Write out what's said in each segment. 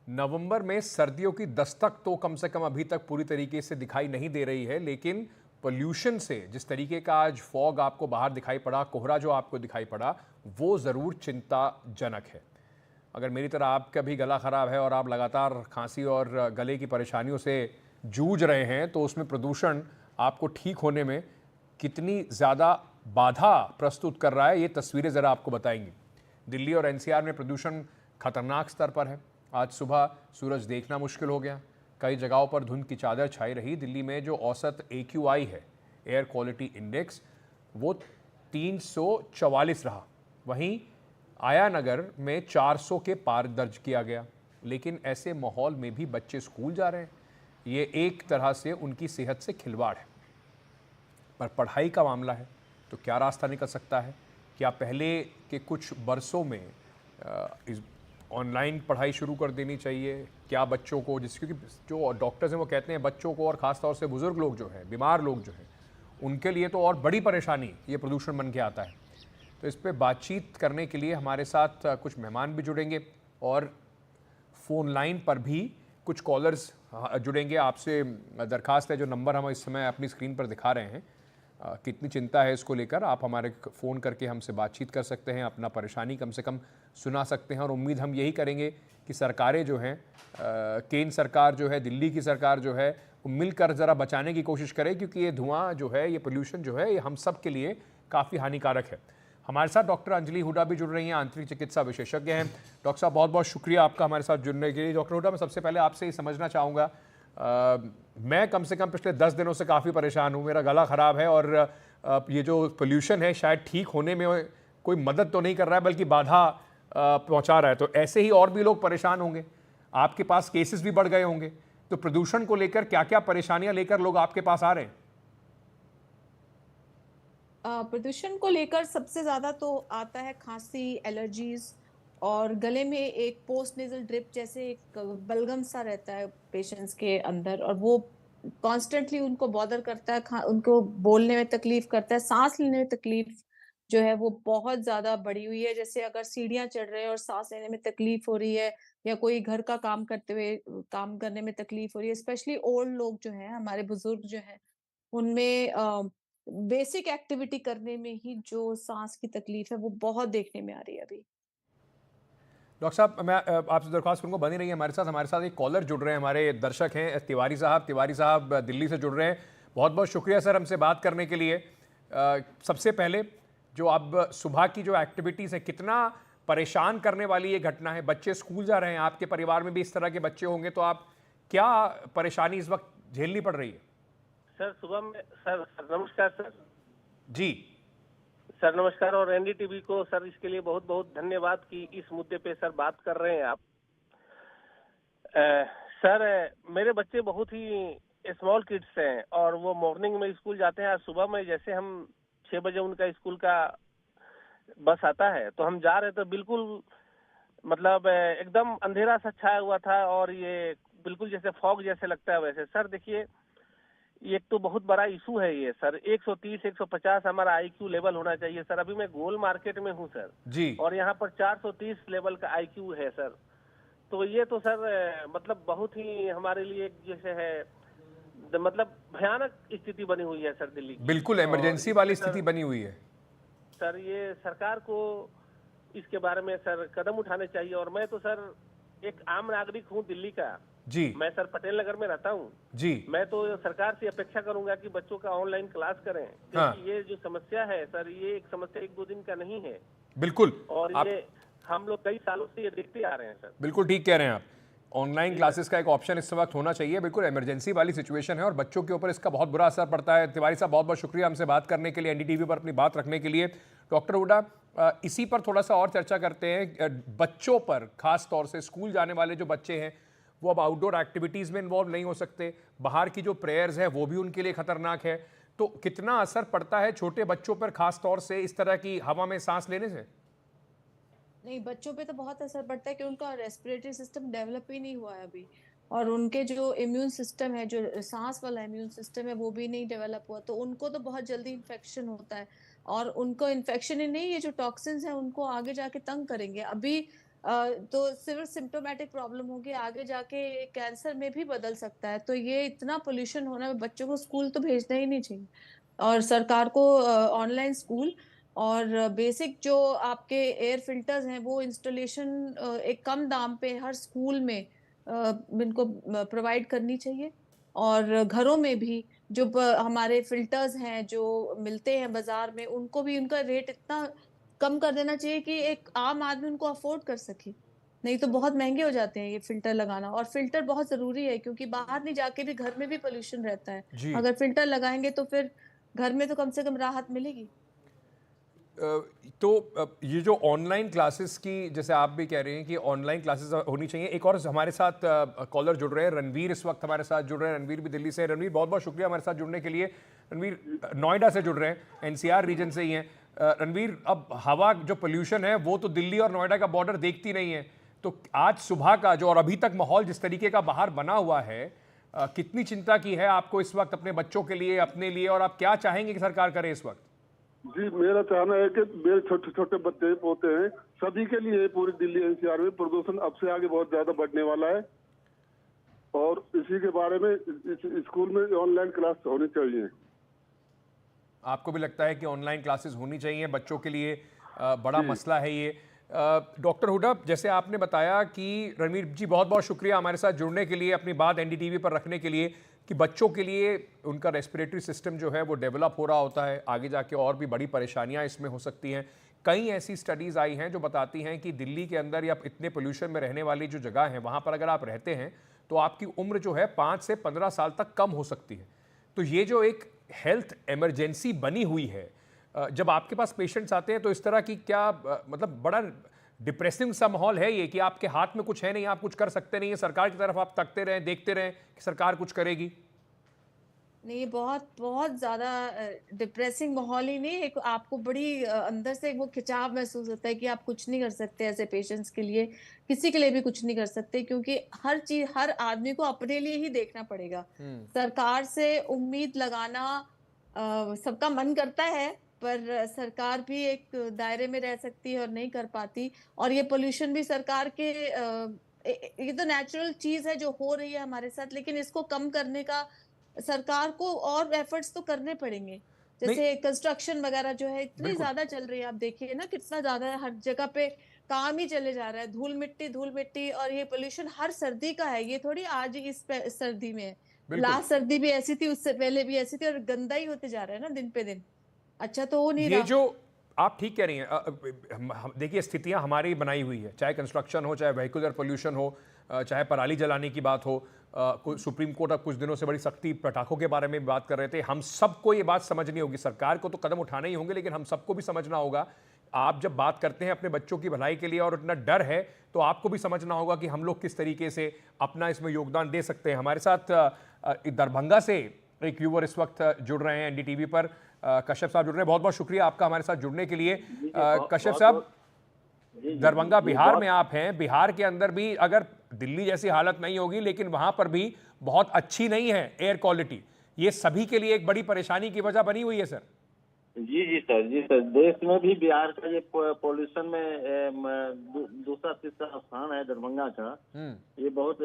नवंबर में सर्दियों की दस्तक तो कम से कम अभी तक पूरी तरीके से दिखाई नहीं दे रही है, लेकिन पोल्यूशन से जिस तरीके का आज फॉग आपको बाहर दिखाई पड़ा, कोहरा जो आपको दिखाई पड़ा, वो ज़रूर चिंताजनक है। अगर मेरी तरह आपका भी गला ख़राब है और आप लगातार खांसी और गले की परेशानियों से जूझ रहे हैं, तो उसमें प्रदूषण आपको ठीक होने में कितनी ज़्यादा बाधा प्रस्तुत कर रहा है, ये तस्वीरें ज़रा आपको बताएंगी। दिल्ली और एनसीआर में प्रदूषण खतरनाक स्तर पर है। आज सुबह सूरज देखना मुश्किल हो गया। कई जगहों पर धुंध की चादर छाई रही। दिल्ली में जो औसत AQI है, एयर क्वालिटी इंडेक्स, वो 344 रहा। वहीं आया नगर में 400 के पार दर्ज किया गया। लेकिन ऐसे माहौल में भी बच्चे स्कूल जा रहे हैं। ये एक तरह से उनकी सेहत से खिलवाड़ है। पर पढ़ाई का मामला है तो क्या रास्ता निकल सकता है? क्या पहले के कुछ बरसों में इस ऑनलाइन पढ़ाई शुरू कर देनी चाहिए? क्या बच्चों को, क्योंकि जो डॉक्टर्स हैं वो कहते हैं बच्चों को और ख़ास तौर से बुज़ुर्ग लोग जो हैं, बीमार लोग जो हैं, उनके लिए तो और बड़ी परेशानी ये प्रदूषण बन के आता है। तो इस पे बातचीत करने के लिए हमारे साथ कुछ मेहमान भी जुड़ेंगे और फ़ोन लाइन पर भी कुछ कॉलर्स जुड़ेंगे। आपसे दरखास्त है, जो नंबर हम इस समय अपनी स्क्रीन पर दिखा रहे हैं, कितनी चिंता है इसको लेकर, आप हमारे फ़ोन करके हमसे बातचीत कर सकते हैं, अपना परेशानी कम से कम सुना सकते हैं। और उम्मीद हम यही करेंगे कि सरकारें जो हैं, केंद्र सरकार जो है, दिल्ली की सरकार जो है, वो मिलकर ज़रा बचाने की कोशिश करे, क्योंकि ये धुआं जो है, ये पोल्यूशन जो है, ये हम सब के लिए काफ़ी हानिकारक है। हमारे साथ डॉक्टर अंजलि हुडा भी जुड़ रही हैं, आंतरिक चिकित्सा विशेषज्ञ हैं। डॉक्टर साहब, बहुत बहुत शुक्रिया आपका हमारे साथ जुड़ने के लिए। डॉक्टर हुडा, मैं सबसे पहले आपसे ये समझना चाहूँगा, मैं कम से कम पिछले 10 दिनों से काफ़ी परेशान हूँ। मेरा गला ख़राब है और ये जो पोल्यूशन है शायद ठीक होने में कोई मदद तो नहीं कर रहा है, बल्कि बाधा पहुँचा रहा है। तो ऐसे ही और भी लोग परेशान होंगे, आपके पास केसेस भी बढ़ गए होंगे। तो प्रदूषण को लेकर क्या क्या परेशानियां लेकर लोग आपके पास आ रहे हैं? प्रदूषण को लेकर सबसे ज्यादा तो आता है खांसी, एलर्जीज और गले में एक पोस्ट नेजल ड्रिप जैसे एक बलगम सा रहता है पेशेंट्स के अंदर, और वो कॉन्स्टेंटली उनको बॉदर करता है, उनको बोलने में तकलीफ करता है, सांस लेने में तकलीफ जो है वो बहुत ज्यादा बढ़ी हुई है। जैसे अगर सीढ़ियां चढ़ रहे हैं और सांस लेने में तकलीफ हो रही है, या कोई घर का काम करते हुए काम करने में तकलीफ हो रही है, स्पेशली ओल्ड लोग जो हैं, हमारे बुजुर्ग जो हैं, उनमें बेसिक एक्टिविटी करने में ही जो सांस की तकलीफ है वो बहुत देखने में आ रही है अभी। डॉक्टर साहब, मैं आपसे दरख्वास्त करूंगा, बनी रही है हमारे साथ एक कॉलर जुड़ रहे हैं, हमारे दर्शक हैं तिवारी साहब दिल्ली से जुड़ रहे हैं। बहुत बहुत शुक्रिया सर हमसे बात करने के लिए। सबसे पहले, जो अब सुबह की जो एक्टिविटीज़ है, कितना परेशान करने वाली ये घटना है। बच्चे स्कूल जा रहे हैं, आपके परिवार में भी इस तरह के बच्चे होंगे, तो आप क्या परेशानी इस वक्त झेलनी पड़ रही है? सर सुबह में सर नमस्कार सर। जी। सर नमस्कार, और एनडीटीवी को सर इसके लिए बहुत बहुत धन्यवाद कि इस मुद्दे पे सर बात कर रहे हैं आप। सर, मेरे बच्चे बहुत ही स्मॉल किड्स हैं और वो मॉर्निंग में स्कूल जाते हैं। आज सुबह में जैसे हम 6 बजे उनका स्कूल का बस आता है तो हम जा रहे तो बिल्कुल मतलब एकदम अंधेरा सा छाया हुआ था, और ये बिल्कुल जैसे फॉग जैसे लगता है वैसे। सर देखिए, ये एक तो बहुत बड़ा इशू है ये सर। 130 150 हमारा आईक्यू लेवल होना चाहिए सर। अभी मैं गोल मार्केट में हूँ सर, जी। और यहाँ पर 430 लेवल का आईक्यू है सर। तो ये तो सर मतलब बहुत ही हमारे लिए एक जैसे है, मतलब भयानक स्थिति बनी हुई है सर दिल्ली की। बिल्कुल और इमरजेंसी इसमें वाली सर स्थिति बनी हुई है। सर ये सरकार को इसके बारे में सर कदम उठाने चाहिए। और मैं तो सर एक आम नागरिक हूँ दिल्ली का। जी। मैं सर पटेल नगर में रहता हूँ। जी। मैं तो सरकार से अपेक्षा करूंगा कि बच्चों का ऑनलाइन क्लास करें, हाँ, क्योंकि ये जो समस्या है सर, ये एक समस्या 1-2 दिन का नहीं है। बिल्कुल। और आप ये हम लोग कई सालों से ये देखते आ रहे हैं सर। बिल्कुल ठीक कह रहे हैं आप। ऑनलाइन जी सर। क्लासेस का एक ऑप्शन इस वक्त होना चाहिए। बिल्कुल इमरजेंसी वाली सिचुएशन है और बच्चों के ऊपर इसका बहुत बुरा असर पड़ता है। तिवारी साहब, बहुत बहुत शुक्रिया हमसे बात करने के लिए, एनडीटीवी पर अपनी बात रखने के लिए। डॉक्टर हुडा, इसी पर थोड़ा सा और चर्चा करते हैं। बच्चों पर, खास तौर से स्कूल जाने वाले जो बच्चे हैं, वो अब आउटडोर एक्टिविटीज़ में इन्वॉल्व नहीं हो सकते। बाहर की जो प्रेयर्स है वो भी उनके लिए खतरनाक है। तो कितना असर पड़ता है छोटे बच्चों पर, खास तौर से इस तरह की हवा में सांस लेने से? नहीं, बच्चों पे तो बहुत असर पड़ता है कि उनका रेस्पिरेटरी सिस्टम डेवलप ही नहीं हुआ है अभी, और उनके जो इम्यून सिस्टम है, जो सांस वाला इम्यून सिस्टम है, वो भी नहीं डेवलप हुआ, तो उनको तो बहुत जल्दी इन्फेक्शन होता है। और उनको इन्फेक्शन ही नहीं, ये जो टॉक्सिन्स हैं उनको आगे जाके तंग करेंगे। अभी तो सिर्फ सिम्टोमेटिक प्रॉब्लम होगी, आगे जाके कैंसर में भी बदल सकता है। तो ये इतना पोल्यूशन होना, बच्चों को स्कूल तो भेजना ही नहीं चाहिए। और सरकार को ऑनलाइन स्कूल और बेसिक जो आपके एयर फिल्टर्स हैं वो इंस्टॉलेशन एक कम दाम पे हर स्कूल में इनको प्रोवाइड करनी चाहिए। और घरों में भी जो हमारे फिल्टर्स हैं जो मिलते हैं बाजार में, उनको भी उनका रेट इतना कम कर देना चाहिए कि एक आम आदमी उनको अफोर्ड कर सके। नहीं तो बहुत महंगे हो जाते हैं ये फिल्टर लगाना, और फिल्टर बहुत जरूरी है क्योंकि बाहर नहीं जाके भी घर में भी पोल्यूशन रहता है। जी। अगर फिल्टर लगाएंगे तो फिर घर में तो कम से कम राहत मिलेगी। तो ये जो ऑनलाइन क्लासेस की, जैसे आप भी कह रहे हैं कि ऑनलाइन क्लासेस होनी चाहिए। एक और हमारे साथ कॉलर जुड़ रहे हैं, रणवीर इस वक्त हमारे साथ जुड़ रहे हैं। रणवीर भी दिल्ली से। रणवीर, बहुत बहुत शुक्रिया हमारे साथ जुड़ने के लिए। रणवीर नोएडा से जुड़ रहे हैं, एनसीआर रीजन से ही हैं। रणवीर, अब हवा जो पोल्यूशन है वो तो दिल्ली और नोएडा का बॉर्डर देखती नहीं है, तो आज सुबह का जो और अभी तक माहौल जिस तरीके का बाहर बना हुआ है, कितनी चिंता की है आपको इस वक्त अपने बच्चों के लिए, अपने लिए, और आप क्या चाहेंगे कि सरकार करे इस वक्त? जी, मेरा चाहना है कि मेरे छोटे छोटे बच्चे पोते हैं, सभी के लिए पूरी दिल्ली एनसीआर में प्रदूषण अब से आगे बहुत ज्यादा बढ़ने वाला है, और इसी के बारे में इस स्कूल में ऑनलाइन क्लास होनी चाहिए। आपको भी लगता है कि ऑनलाइन क्लासेस होनी चाहिए बच्चों के लिए? बड़ा मसला है ये। डॉक्टर हुड्डा, जैसे आपने बताया कि रणवीर जी, बहुत बहुत शुक्रिया हमारे साथ जुड़ने के लिए, अपनी बात एनडीटीवी पर रखने के लिए, कि बच्चों के लिए उनका रेस्पिरेटरी सिस्टम जो है वो डेवलप हो रहा होता है, आगे जाके और भी बड़ी परेशानियां इसमें हो सकती हैं। कई ऐसी स्टडीज़ आई हैं जो बताती हैं कि दिल्ली के अंदर या इतने पोल्यूशन में रहने वाली जो जगह हैं, वहाँ पर अगर आप रहते हैं तो आपकी उम्र जो है 5 से 15 साल तक कम हो सकती है। तो ये जो एक हेल्थ इमरजेंसी बनी हुई है, जब आपके पास पेशेंट्स आते हैं तो इस तरह की क्या मतलब बड़ा डिप्रेसिंग सा माहौल है ये, कि आपके हाथ में कुछ है नहीं, आप कुछ कर सकते नहीं है, सरकार की तरफ आप तकते रहें, देखते रहें कि सरकार कुछ करेगी? नहीं, बहुत बहुत ज्यादा डिप्रेसिंग माहौल ही नहीं, एक आपको बड़ी अंदर से वो खिंचाव महसूस होता है कि आप कुछ नहीं कर सकते ऐसे पेशेंट्स के लिए, किसी के लिए भी कुछ नहीं कर सकते, क्योंकि हर चीज हर आदमी को अपने लिए ही देखना पड़ेगा। सरकार से उम्मीद लगाना सबका मन करता है, पर सरकार भी एक दायरे में रह सकती है और नहीं कर पाती। और ये पोल्यूशन भी सरकार के ये तो नेचुरल चीज है जो हो रही है हमारे साथ, लेकिन इसको कम करने का सरकार को और एफर्ट्स तो करने पड़ेंगे। नहीं, जैसे कंस्ट्रक्शन वगैरह जो है इतनी बिल्कुल। ज्यादा चल रही है, आप देखिए ना कितना ज्यादा है, हर जगह पे काम ही चले जा रहा है, धूल मिट्टी। और ये पोल्यूशन हर सर्दी का है, ये थोड़ी आज ही इस सर्दी में है। बिल्कुल। लास्ट सर्दी भी ऐसी थी, उससे पहले भी ऐसी थी, और गंदा ही होते जा रहा है ना दिन पे दिन। अच्छा तो हो नहीं ये रहा। जो आप ठीक कह रही हैं, देखिए स्थितियां हमारी बनाई हुई है, चाहे कंस्ट्रक्शन हो, चाहे व्हीकुलर पोल्यूशन हो, चाहे पराली जलाने की बात हो। सुप्रीम कोर्ट अब कुछ दिनों से बड़ी सख्ती पटाखों के बारे में भी बात कर रहे थे। हम सबको ये बात समझनी होगी, सरकार को तो कदम उठाने ही होंगे, लेकिन हम सबको भी समझना होगा। आप जब बात करते हैं अपने बच्चों की भलाई के लिए और इतना डर है, तो आपको भी समझना होगा कि हम लोग किस तरीके से अपना इसमें योगदान दे सकते हैं। हमारे साथ दरभंगा से एक व्यूअर इस वक्त जुड़ रहे हैं एनडीटीवी पर, कश्यप साहब जुड़ रहे हैं। बहुत बहुत शुक्रिया आपका हमारे साथ जुड़ने के लिए। कश्यप साहब, दरभंगा बिहार में आप हैं, बिहार के अंदर भी अगर दिल्ली जैसी हालत नहीं होगी, लेकिन वहां पर भी बहुत अच्छी नहीं है एयर क्वालिटी। ये सभी के लिए एक बड़ी परेशानी की वजह बनी हुई है सर। जी सर, देश में भी बिहार का ये पॉल्यूशन में दूसरा तीसरा स्थान है दरभंगा का। ये बहुत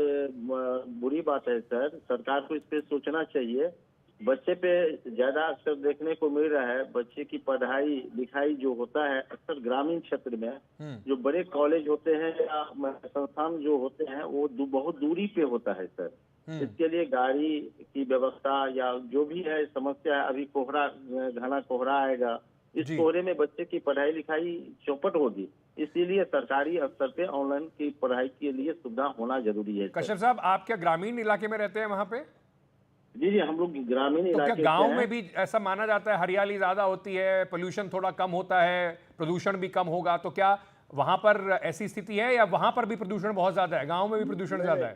बुरी बात है सर, सरकार को इस पे सोचना चाहिए। बच्चे पे ज्यादा अक्सर देखने को मिल रहा है, बच्चे की पढ़ाई लिखाई जो होता है अक्सर ग्रामीण क्षेत्र में जो बड़े कॉलेज होते हैं या संस्थान जो होते हैं वो बहुत दूरी पे होता है सर। इसके लिए गाड़ी की व्यवस्था या जो भी है समस्या है, अभी कोहरा घना कोहरा आएगा, इस कोहरे में बच्चे की पढ़ाई लिखाई चौपट होगी। इसीलिए सरकारी स्तर पे ऑनलाइन की पढ़ाई के लिए सुविधा होना जरूरी है। कश्यप साहब, आप क्या ग्रामीण इलाके में रहते हैं वहां पे? जी हम लोग ग्रामीण तो इलाके क्या गांव में भी ऐसा माना जाता है, हरियाली ज्यादा होती है, पोल्यूशन थोड़ा कम होता है, प्रदूषण भी कम होगा, तो क्या वहां पर ऐसी स्थिति है या वहां पर भी प्रदूषण बहुत ज्यादा है, गांव में भी प्रदूषण ज्यादा है?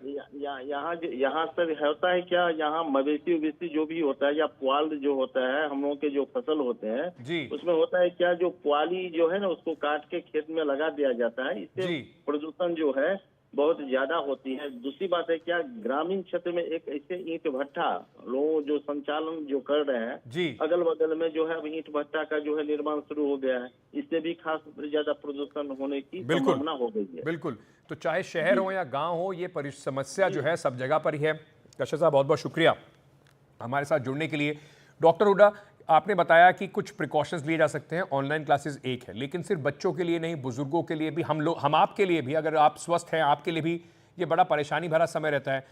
यहाँ सर होता है क्या, यहाँ मवेशी उवेशी जो भी होता है या पुआल जो होता है, हम लोगों के जो फसल होते हैं जी, उसमें होता है क्या, जो पुआली जो है ना उसको काट के खेत में लगा दिया जाता है। इससे प्रदूषण जो है बहुत ज्यादा होती है। दूसरी बात है क्या, ग्रामीण क्षेत्र में एक ऐसे ईंट भट्टा लोग जो संचालन जो कर रहे हैं, जी अगल बगल में जो है अब ईंट भट्टा का जो है निर्माण शुरू हो गया है, इससे भी खास ज्यादा प्रदूषण होने की बिल्कुल संभावना हो गई है। बिल्कुल। तो चाहे शहर हो या गांव हो, ये समस्या जो है सब जगह पर ही है। कश्यप साहब बहुत बहुत शुक्रिया हमारे साथ जुड़ने के लिए। डॉक्टर हुड्डा, आपने बताया कि कुछ प्रिकॉशंस लिए जा सकते हैं, ऑनलाइन क्लासेस एक है, लेकिन सिर्फ बच्चों के लिए नहीं, बुजुर्गों के लिए भी, हम आपके लिए भी, अगर आप स्वस्थ हैं आपके लिए भी ये बड़ा परेशानी भरा समय रहता है।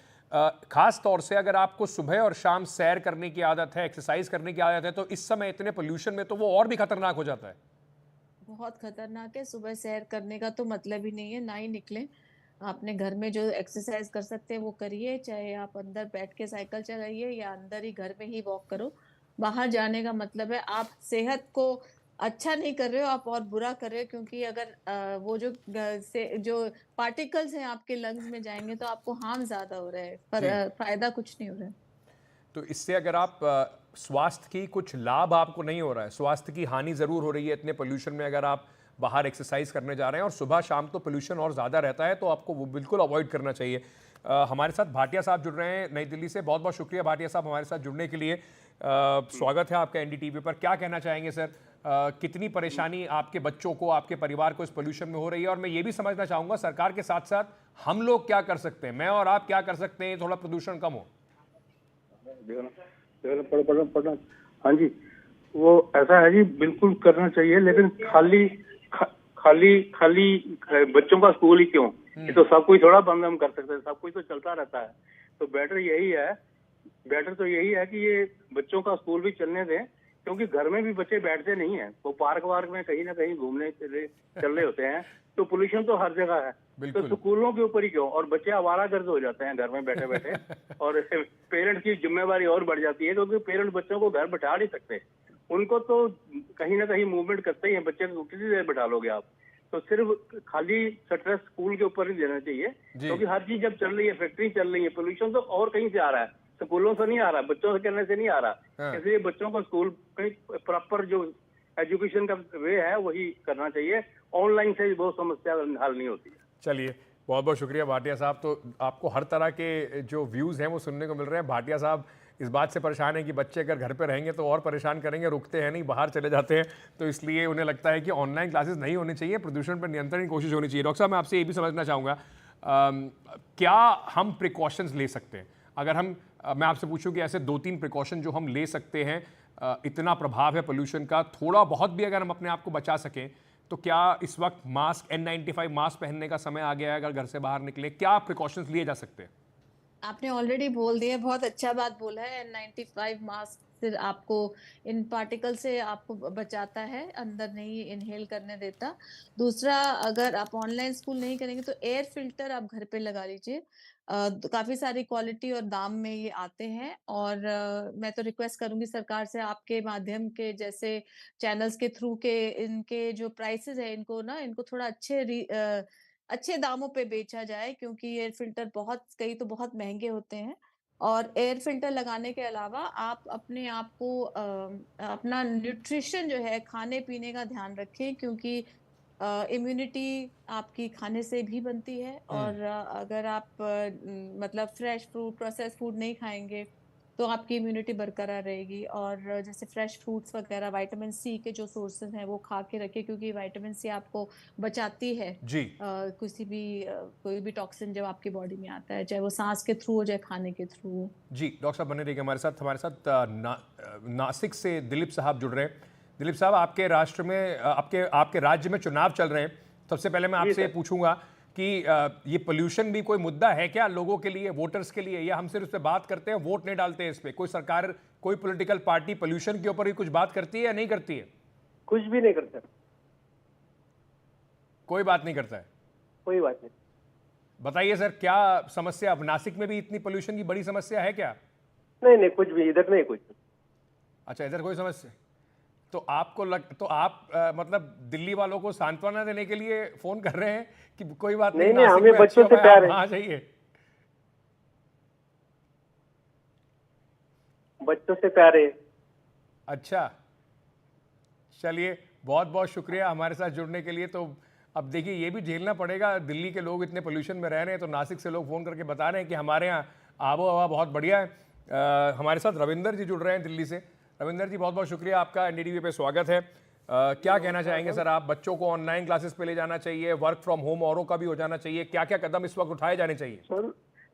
खास तौर से अगर आपको सुबह और शाम सैर करने की आदत है, एक्सरसाइज करने की आदत है, तो इस समय इतने पोल्यूशन में तो वो और भी खतरनाक हो जाता है। बहुत खतरनाक है। सुबह सैर करने का तो मतलब ही नहीं है, ना ही निकलें। आपने घर में जो एक्सरसाइज कर सकते हैं वो करिए, चाहे आप अंदर बैठ के साइकिल चलाइए या अंदर ही घर में ही वॉक करो। बाहर जाने का मतलब है आप सेहत को अच्छा नहीं कर रहे हो, आप और बुरा कर रहे हो, क्योंकि अगर वो जो पार्टिकल्स हैं आपके लंग्स में जाएंगे तो आपको हार्म ज्यादा हो रहा है, पर जी। फायदा कुछ नहीं हो रहा है। तो इससे अगर आप स्वास्थ्य की कुछ लाभ आपको नहीं हो रहा है, स्वास्थ्य की हानि जरूर हो रही है इतने पोल्यूशन में, अगर आप बाहर एक्सरसाइज करने जा रहे हैं और सुबह शाम तो पोल्यूशन और ज़्यादा रहता है, तो आपको वो बिल्कुल अवॉइड करना चाहिए। हमारे साथ भाटिया साहब जुड़ रहे हैं नई दिल्ली से। बहुत बहुत शुक्रिया भाटिया साहब हमारे साथ जुड़ने के लिए। स्वागत है आपका एनडीटीवी पर। क्या कहना चाहेंगे सर, कितनी परेशानी आपके बच्चों को, आपके परिवार को इस पोल्यूशन में हो रही है? और मैं ये भी समझना चाहूँगा सरकार के साथ साथ हम लोग क्या कर सकते हैं, मैं और आप क्या कर सकते हैं थोड़ा प्रदूषण कम हो? पढ़ना हाँ जी, वो ऐसा है जी, बिल्कुल करना चाहिए, लेकिन खाली बच्चों का स्कूल ही क्यों? ये तो सब कुछ थोड़ा बंद हम कर सकते हैं, सब कुछ तो चलता रहता है। तो बेटर तो यही है कि ये बच्चों का स्कूल भी चलने दें, क्योंकि घर में भी बच्चे बैठते नहीं है, वो पार्क वार्क में कहीं ना कहीं घूमने चल रहे होते हैं। तो पोल्यूशन तो हर जगह है, तो स्कूलों के ऊपर ही क्यों? और बच्चे आवारागर्द हो जाते हैं घर में बैठे बैठे और पेरेंट्स की जिम्मेवारी और बढ़ जाती है, क्योंकि पेरेंट्स बच्चों को घर बैठा नहीं सकते। उनको तो कहीं ना कहीं मूवमेंट करते ही हैं, बच्चे को कितनी देर बैठा लोगे आप? तो सिर्फ खाली स्ट्रेस स्कूल के ऊपर ही देना चाहिए, क्योंकि हर चीज जब चल रही है, फैक्ट्री चल रही है, पोल्यूशन तो और कहीं से आ रहा है, स्कूलों से नहीं आ रहा, बच्चों से करने से नहीं आ रहा। इसलिए बच्चों को स्कूल कहीं प्रॉपर जो एजुकेशन का वे है वही करना चाहिए। ऑनलाइन से बहुत समस्या हल नहीं होती है। चलिए, बहुत बहुत शुक्रिया भाटिया साहब। तो आपको हर तरह के जो व्यूज़ हैं वो सुनने को मिल रहे हैं। भाटिया साहब इस बात से परेशान है कि बच्चे अगर घर पे रहेंगे तो और परेशान करेंगे, रुकते हैं नहीं, बाहर चले जाते हैं, तो इसलिए उन्हें लगता है कि ऑनलाइन क्लासेस नहीं होनी चाहिए, प्रदूषण पर नियंत्रण की कोशिश होनी चाहिए। डॉक्टर साहब, मैं आपसे ये भी समझना चाहूँगा, क्या हम प्रिकॉशंस ले सकते हैं? अगर मैं आपसे पूछूं कि ऐसे 2-3 प्रिकॉशन जो हम ले सकते हैं, इतना प्रभाव है पोल्यूशन का, थोड़ा बहुत भी अगर हम अपने आप को बचा सकें, तो क्या इस वक्त मास्क, N95 मास्क पहनने का समय आ गया है? अगर घर से बाहर निकले, क्या प्रिकॉशंस लिए जा सकते हैं? आपने ऑलरेडी बोल दिया, बहुत अच्छा बात बोला है। N95 मास्क फिर आपको इन पार्टिकल से आपको बचाता है, अंदर नहीं इनहेल करने देता। दूसरा, अगर आप ऑनलाइन स्कूल नहीं करेंगे तो एयर फिल्टर आप घर पे लगा लीजिए। काफी सारी क्वालिटी और दाम में ये आते हैं, और मैं तो रिक्वेस्ट करूंगी सरकार से, आपके माध्यम के जैसे चैनल्स के थ्रू के इनके जो प्राइसेस है इनको थोड़ा अच्छे दामों पे बेचा जाए, क्योंकि एयर फिल्टर कई तो बहुत महंगे होते हैं। और एयर फिल्टर लगाने के अलावा आप अपने आप को अपना न्यूट्रिशन जो है, खाने पीने का ध्यान रखें, क्योंकि इम्यूनिटी आपकी खाने से भी बनती है। और अगर आप मतलब फ्रेश फ्रूट, प्रोसेस फूड नहीं खाएंगे तो आपकी इम्यूनिटी बरकरार रहेगी। और जैसे फ्रेश फ्रूट्स वगैरह, विटामिन सी के जो सोर्सेज हैं वो खा के रखें, क्योंकि विटामिन सी आपको बचाती है जी। कोई भी टॉक्सिन जब आपकी बॉडी में आता है, चाहे वो सांस के थ्रू हो, चाहे खाने के थ्रू हो। जी, डॉक्टर साहब बने रहिए हमारे साथ नासिक से दिलीप साहब जुड़ रहे हैं। दिलीप साहब, आपके राष्ट्र में, आपके राज्य में चुनाव चल रहे हैं। सबसे पहले मैं आपसे पूछूंगा कि ये पोल्यूशन भी कोई मुद्दा है क्या लोगों के लिए, वोटर्स के लिए, या हम सिर्फ इस पे बात करते हैं, वोट नहीं डालते हैं इस पे? कोई सरकार, कोई पॉलिटिकल पार्टी पोल्यूशन के ऊपर भी कुछ बात करती है या नहीं करती है? कुछ भी नहीं करता, कोई बात नहीं करता है। कोई बात नहीं। बताइए सर, क्या समस्या, अब नासिक में भी इतनी पोल्यूशन की बड़ी समस्या है क्या? नहीं, कुछ भी इधर नहीं, कुछ। अच्छा, इधर कोई समस्या? तो आपको तो आप मतलब दिल्ली वालों को सांत्वना देने के लिए फोन कर रहे हैं कि कोई बात नहीं, नहीं, हमें बच्चों से प्यार है। हाँ, चाहिए, बच्चों से प्यार है। अच्छा, चलिए, बहुत बहुत शुक्रिया हमारे साथ जुड़ने के लिए। तो अब देखिए ये भी झेलना पड़ेगा, दिल्ली के लोग इतने पोल्यूशन में रह रहे हैं, तो नासिक से लोग फ़ोन करके बता रहे हैं कि हमारे यहाँ आबो हवा बहुत बढ़िया है। हमारे साथ रविंदर जी जुड़ रहे हैं दिल्ली से। रविंदर जी बहुत बहुत शुक्रिया, आपका एनडीटीवी पे स्वागत है। क्या कहना चाहेंगे सर आप? बच्चों को ऑनलाइन क्लासेस पे ले जाना चाहिए, वर्क फ्रॉम होम औरों का भी हो जाना चाहिए, क्या क्या कदम इस वक्त उठाए जाने चाहिए?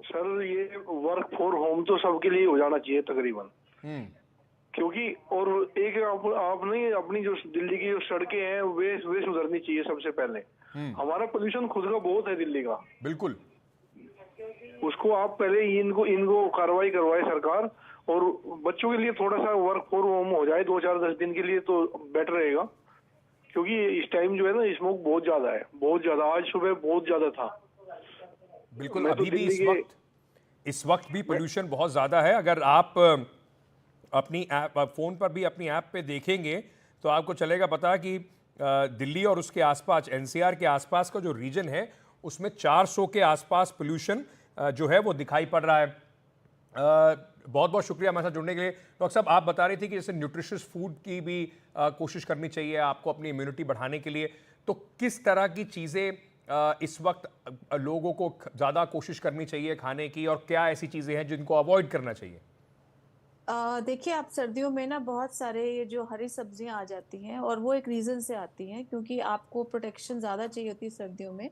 सर ये वर्क फॉर होम तो सबके लिए हो जाना चाहिए तकरीबन, क्योंकि और एक आप नहीं, अपनी जो दिल्ली की जो सड़कें हैं वे सुधरनी चाहिए सबसे पहले। हमारा पोल्यूशन खुद का बहुत है दिल्ली का, बिल्कुल। उसको आप पहले इनको कार्रवाई करवाए सरकार, और बच्चों के लिए थोड़ा सा वर्क फॉर होम हो जाए 2-4-10 दिन के लिए तो बेटर रहेगा, क्योंकि इस टाइम जो है ना स्मोक बहुत ज्यादा है, बहुत ज्यादा। आज सुबह बहुत ज्यादा था। बिल्कुल, अभी भी इस वक्त भी पोल्यूशन बहुत ज़्यादा है। अगर आप अपनी ऐप फ़ोन पर भी अपनी ऐप पे देखेंगे तो आपको चलेगा पता कि दिल्ली और उसके आसपास, एनसीआर के आसपास का जो रीजन है उसमें 400 के आसपास पोल्यूशन जो है वो दिखाई पड़ रहा है। बहुत बहुत शुक्रिया हमारे साथ जुड़ने के लिए। डॉक्टर साहब, आप बता रही थी कि जैसे न्यूट्रिशियस फूड की भी कोशिश करनी चाहिए आपको अपनी इम्यूनिटी बढ़ाने के लिए, तो किस तरह की चीज़ें इस वक्त लोगों को ज़्यादा कोशिश करनी चाहिए खाने की, और क्या ऐसी चीज़ें हैं जिनको अवॉइड करना चाहिए? देखिए, आप सर्दियों में ना बहुत सारे ये जो हरी सब्जियां आ जाती हैं, और वो एक रीजन से आती हैं क्योंकि आपको प्रोटेक्शन ज्यादा चाहिए होती है सर्दियों में।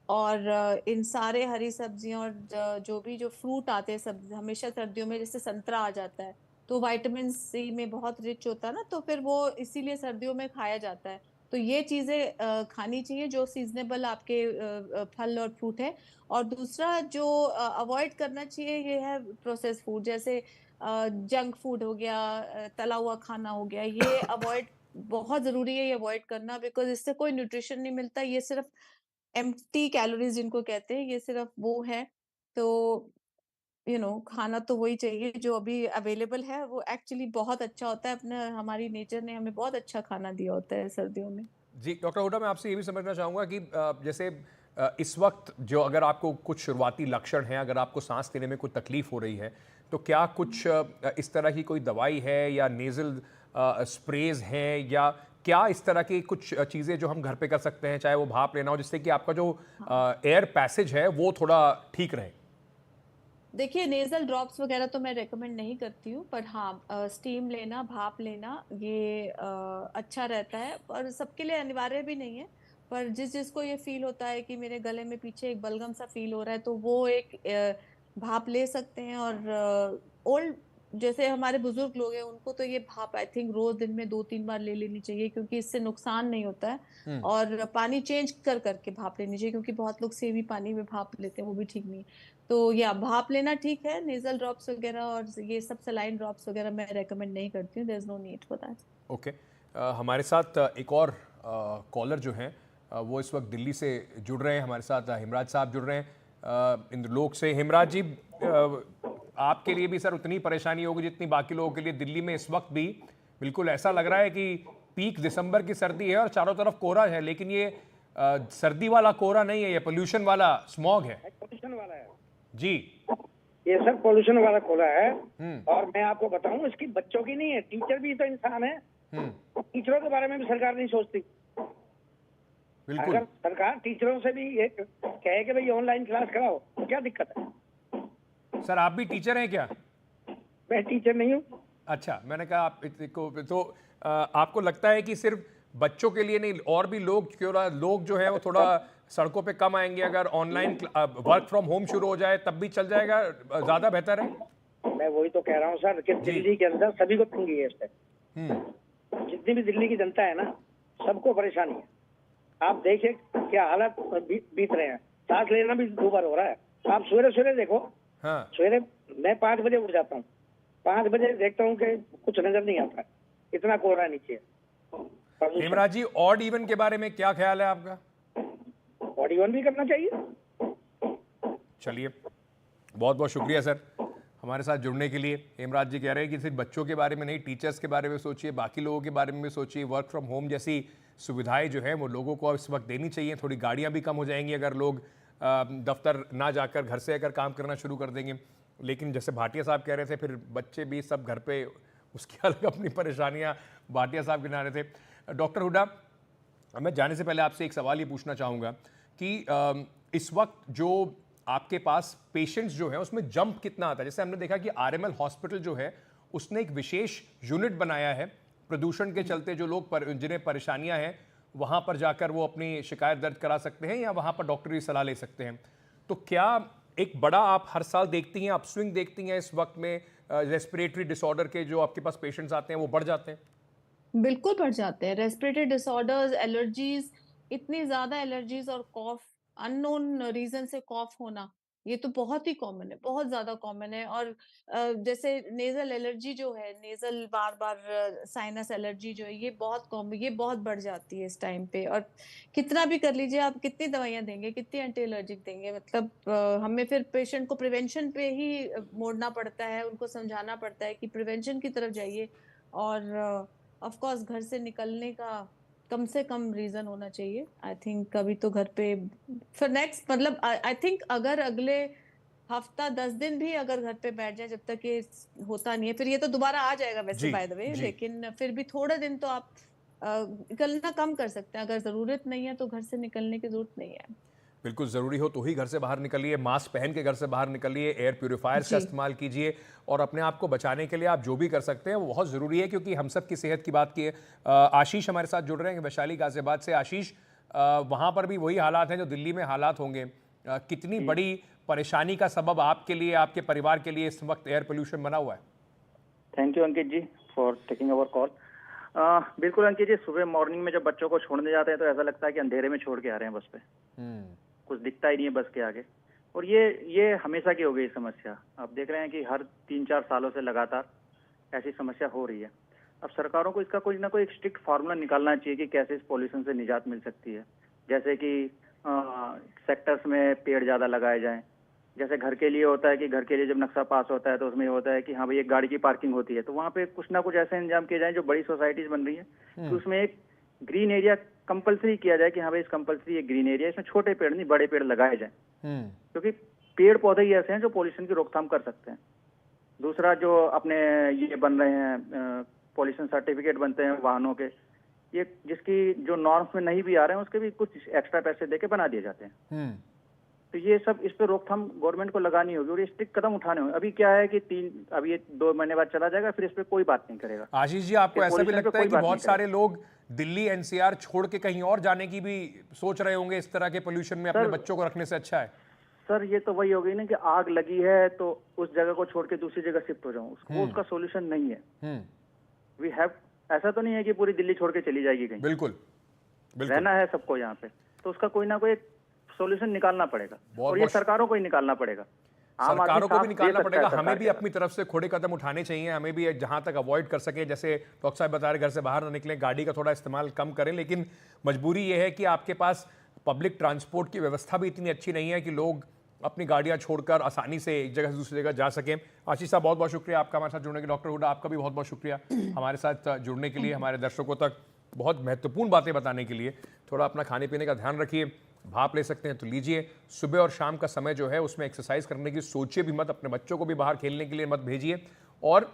और इन सारे हरी सब्जियां और जो फ्रूट आते हैं सब हमेशा सर्दियों में, जैसे संतरा आ जाता है तो विटामिन सी में बहुत रिच होता है ना, तो फिर वो इसीलिए सर्दियों में खाया जाता है। तो ये चीजें खानी चाहिए जो सीजनेबल आपके फल और फ्रूट है। और दूसरा जो अवॉइड करना चाहिए ये है प्रोसेस फूड, जैसे जंक फूड हो गया, तला हुआ खाना हो गया, ये अवॉइड बहुत जरूरी है, ये अवॉइड करना, बिकॉज इससे कोई न्यूट्रिशन नहीं मिलता, ये सिर्फ एम्प्टी कैलोरीज जिनको कहते हैं, ये सिर्फ वो है। तो खाना तो वही चाहिए जो अभी अवेलेबल है, वो एक्चुअली बहुत अच्छा होता है। अपने हमारी नेचर ने हमें बहुत अच्छा खाना दिया होता है सर्दियों में। जी डॉक्टर हुड्डा, मैं आपसे ये भी समझना चाहूँगा कि जैसे इस वक्त जो अगर आपको कुछ शुरुआती लक्षण हैं, अगर आपको सांस लेने में कोई तकलीफ हो रही है, तो क्या कुछ इस तरह की कोई दवाई है या नेज़ल स्प्रेज हैं, या क्या इस तरह की कुछ चीज़ें जो हम घर पे कर सकते हैं, चाहे वो भाप लेना हो, जिससे कि आपका जो एयर पैसेज है वो थोड़ा ठीक रहे? देखिए, नेजल ड्रॉप्स वगैरह तो मैं रेकमेंड नहीं करती हूँ, पर हाँ स्टीम लेना, भाप लेना, ये अच्छा रहता है, और सबके लिए अनिवार्य भी नहीं है। पर जिसको ये फील होता है कि मेरे गले में पीछे एक बलगम सा फील हो रहा है, तो वो एक भाप ले सकते हैं। और ओल्ड जैसे हमारे बुजुर्ग लोग हैं, उनको तो ये भाप आई थिंक रोज दिन में 2-3 बार ले लेनी चाहिए, क्योंकि इससे नुकसान नहीं होता है। और पानी चेंज कर करके भाप लेनी चाहिए, क्योंकि बहुत लोग सेवी पानी में भाप लेते हैं, वो भी ठीक नहीं। तो या भाप लेना ठीक है। नेजल ड्रॉप्स वगैरह और ये सब सलाइन ड्रॉप्स वगैरह मैं रेकमेंड नहीं करती हूँ। There is no need for that. Okay, हमारे साथ एक और कॉलर जो हैं वो इस वक्त दिल्ली से जुड़ रहे हैं हमारे साथ। हिमराज साहब जुड़ रहे हैं इंद्रलोक से। हिमराज जी, आपके लिए भी सर उतनी परेशानी होगी जितनी बाकी लोगों के लिए। दिल्ली में इस वक्त भी बिल्कुल ऐसा लग रहा है कि पीक दिसंबर की सर्दी है और चारों तरफ कोहरा है, लेकिन ये सर्दी वाला कोहरा नहीं है, ये पोल्यूशन वाला स्मॉग है। पोल्यूशन वाला है जी, ये सर पोल्यूशन वाला कोहरा है। और मैं आपको बताऊं, इसकी बच्चों की नहीं है, टीचर भी तो इंसान है। टीचरों के बारे में भी सरकार नहीं सोचती। बिल्कुल। अगर सरकार टीचरों से भी ये कहे कि भाई ऑनलाइन क्लास कराओ, तो क्या दिक्कत है? सर आप भी टीचर हैं क्या? मैं टीचर नहीं हूँ। अच्छा, मैंने कहा आप तो आपको लगता है कि सिर्फ बच्चों के लिए नहीं, और भी लोग जो है वो थोड़ा सड़कों पे कम आएंगे, अगर ऑनलाइन वर्क फ्रॉम होम शुरू हो जाए तब भी चल जाएगा, ज्यादा बेहतर है? मैं वही तो कह रहा हूँ सर कि दिल्ली के अंदर सभी को तंगी है इससे। जितनी भी दिल्ली की जनता है ना, सबको परेशानी है। आप देखिए क्या हालत बीत रहे हैं। सांस लेना भी 2 बार हो रहा है। आप सवेरे सवेरे देखो। हाँ। सवेरे मैं 5 बजे उठ जाता हूँ, 5 बजे देखता हूँ कि कुछ नजर नहीं आता, इतना कोहरा नीचे। हेमराज जी, ऑड इवन के बारे में क्या ख्याल है आपका? ऑड इवन भी करना चाहिए। चलिए, बहुत बहुत शुक्रिया सर हमारे साथ जुड़ने के लिए। हेमराज जी कह रहे हैं कि सिर्फ बच्चों के बारे में नहीं, टीचर्स के बारे में सोचिए, बाकी लोगों के बारे में भी सोचिए। वर्क फ्रॉम होम जैसी सुविधाएं जो हैं वो लोगों को इस वक्त देनी चाहिए। थोड़ी गाड़ियां भी कम हो जाएंगी अगर लोग दफ्तर ना जाकर घर से अगर काम करना शुरू कर देंगे। लेकिन जैसे भाटिया साहब कह रहे थे, फिर बच्चे भी सब घर पे, उसकी अलग अपनी परेशानियां भाटिया साहब गिना रहे थे। डॉक्टर हुड्डा, अब मैं जाने से पहले आपसे एक सवाल ये पूछना चाहूँगा कि इस वक्त जो आपके पास पेशेंट्स जो है उसमें जंप कितना आता है? जैसे हमने देखा कि आरएमएल हॉस्पिटल जो है उसने एक विशेष यूनिट बनाया है, प्रदूषण के चलते जो लोग जिन्हें परेशानियां हैं वहां पर जाकर वो अपनी शिकायत दर्ज करा सकते हैं या वहां पर डॉक्टरी सलाह ले सकते हैं। तो क्या एक बड़ा आप हर साल देखती हैं, अपस्विंग देखती हैं इस वक्त में रेस्पिरेटरी डिसऑर्डर के जो आपके पास पेशेंट्स आते हैं वो बढ़ जाते हैं? बिल्कुल बढ़ जाते हैं। रेस्पिरेटरी डिसऑर्डर्स, एलर्जीज, इतनी ज्यादा एलर्जीज और कॉफ, अननोन रीजन से कॉफ होना, ये तो बहुत ही कॉमन है, बहुत ज्यादा कॉमन है। और जैसे नेजल एलर्जी जो है, नेजल बार बार साइनस एलर्जी जो है, ये बहुत कॉमन, ये बहुत बढ़ जाती है इस टाइम पे। और कितना भी कर लीजिए आप, कितनी दवाइयां देंगे, कितनी एंटी एलर्जिक देंगे, मतलब हमें फिर पेशेंट को प्रिवेंशन पे ही मोड़ना पड़ता है, उनको समझाना पड़ता है कि प्रिवेंशन की तरफ जाइए। और ऑफ कोर्स घर से निकलने का कम से कम रीजन होना चाहिए। आई थिंक कभी तो घर पे फिर नेक्स्ट, मतलब आई थिंक अगर अगले हफ्ता 10 दिन भी अगर घर पे बैठ जाए, जब तक ये होता नहीं है, फिर ये तो दोबारा आ जाएगा वैसे बाय द वे, लेकिन फिर भी थोड़े दिन तो आप निकलना कम कर सकते हैं। अगर जरूरत नहीं है तो घर से निकलने की जरूरत नहीं है। बिल्कुल ज़रूरी हो तो ही घर से बाहर निकलिए, मास्क पहन के घर से बाहर निकलिए, एयर प्यूरिफायर्स का इस्तेमाल कीजिए और अपने आप को बचाने के लिए आप जो भी कर सकते हैं वो बहुत ज़रूरी है, क्योंकि हम सब की सेहत की बात की है। आशीष हमारे साथ जुड़ रहे हैं वैशाली गाजियाबाद से। आशीष, वहाँ पर भी वही हालात हैं जो दिल्ली में हालात होंगे। कितनी बड़ी परेशानी का सबब आपके लिए, आपके परिवार के लिए इस वक्त एयर पोल्यूशन बना हुआ है? Thank you Ankit ji for taking our call. बिल्कुल अंकित जी, सुबह मॉर्निंग में जब बच्चों को छोड़ने जाते हैं तो ऐसा लगता है कि अंधेरे में छोड़ के आ रहे हैं बस पे, कुछ दिखता ही नहीं है बस के आगे। और ये हमेशा की हो गई समस्या। आप देख रहे हैं कि हर 3-4 सालों से लगातार ऐसी समस्या हो रही है। अब सरकारों को इसका कोई ना कोई एक स्ट्रिक्ट फार्मूला निकालना चाहिए कि कैसे इस पॉल्यूशन से निजात मिल सकती है। जैसे कि सेक्टर्स में पेड़ ज्यादा लगाए जाएं। जैसे घर के लिए होता है कि घर के लिए जब नक्शा पास होता है तो उसमें होता है कि हाँ भाई एक गाड़ी की पार्किंग होती है, तो वहाँ पे कुछ ना कुछ ऐसे इंतजाम किए जाए जो बड़ी सोसाइटीज बन रही है कि उसमें एक ग्रीन एरिया कंपलसरी किया जाए कि हाँ भाई इस कंपलसरी एक ग्रीन एरिया, इसमें छोटे पेड़ नहीं बड़े पेड़ लगाए जाएं, क्योंकि पेड़ पौधे ही ऐसे हैं जो पॉल्यूशन की रोकथाम कर सकते हैं। दूसरा, जो अपने ये बन रहे हैं पॉल्यूशन सर्टिफिकेट बनते हैं वाहनों के, ये जिसकी जो नॉर्म्स में नहीं भी आ रहे हैं उसके भी कुछ एक्स्ट्रा पैसे देके बना दिए जाते हैं। तो ये सब, इस पे रोकथाम गवर्नमेंट को लगानी होगी और ये स्ट्रिक्ट कदम उठाने होंगे। अभी क्या है कि अभी ये 2 महीने बाद चला जाएगा, फिर इस पे कोई बात नहीं करेगा। आशीष जी, आपको ऐसा भी लगता है कि बहुत सारे लोग दिल्ली एनसीआर छोड़ के कहीं और जाने की भी सोच रहे होंगे इस तरह के पोल्यूशन में अपने बच्चों को रखने से अच्छा है? सर ये तो वही हो गई ना कि आग लगी है तो उस जगह को छोड़ के दूसरी जगह शिफ्ट हो जाऊं, उसका सोल्यूशन नहीं है। वी हैव, ऐसा तो नहीं है कि पूरी दिल्ली छोड़ के चली जाएगी कहीं। बिल्कुल, रहना है सबको यहाँ पे, तो उसका कोई ना कोई सोल्यूशन निकालना पड़ेगा और ये सरकारों को ही निकालना पड़ेगा। सरकारों को भी निकालना पड़ेगा, हमें भी अपनी तरफ से थोड़े कदम उठाने चाहिए। हमें भी जहां तक अवॉइड कर सके, जैसे डॉक्टर साहब बता रहे घर से बाहर ना निकलें, गाड़ी का थोड़ा इस्तेमाल कम करें, लेकिन मजबूरी ये है कि आपके पास पब्लिक ट्रांसपोर्ट की व्यवस्था भी इतनी अच्छी नहीं है कि लोग अपनी गाड़ियां छोड़कर आसानी से एक जगह से दूसरी जगह जा सकें। आशीष साहब, बहुत बहुत शुक्रिया आपका हमारे साथ जुड़ने के। डॉक्टर हुड्डा, आपका भी बहुत बहुत शुक्रिया हमारे साथ जुड़ने के लिए, हमारे दर्शकों तक बहुत महत्वपूर्ण बातें बताने के लिए। थोड़ा अपना खाने पीने का ध्यान रखिए, भाप ले सकते हैं तो लीजिए। सुबह और शाम का समय जो है उसमें एक्सरसाइज करने की सोचिए भी मत, अपने बच्चों को भी बाहर खेलने के लिए मत भेजिए। और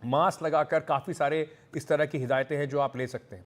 मास्क लगाकर, काफ़ी सारे इस तरह की हिदायतें हैं जो आप ले सकते हैं।